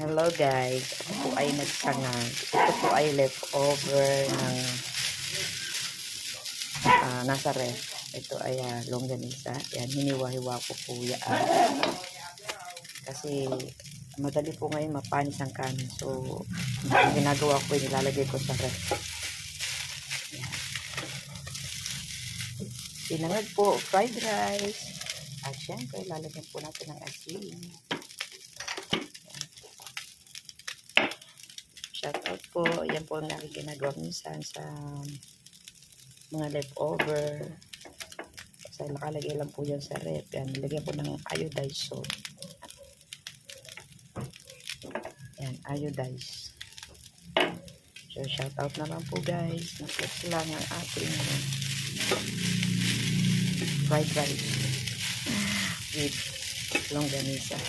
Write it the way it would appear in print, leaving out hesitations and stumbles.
Hello guys, ako po ay nagsangag. Ito po ay leftover ng nasa ref. Ito ay longganisa. Yan, hiniwa-hiwa ko po yan. Kasi madali po ngayon mapanis ang kanin. So, ang ginagawa ko, nilalagay ko sa ref. Yan. Sinangag po, fried rice. At syempre, lalagyan po natin ng asin. Shout out po. Yan po ang aking ginagawa minsan sa mga leftover. Kasi nakalagay lang po yan sa ref. Yan, nilagyan po ng iodized salt. Yan, iodized. So, shout out naman po guys. Nakit lang ang ating fried rice with longganisa.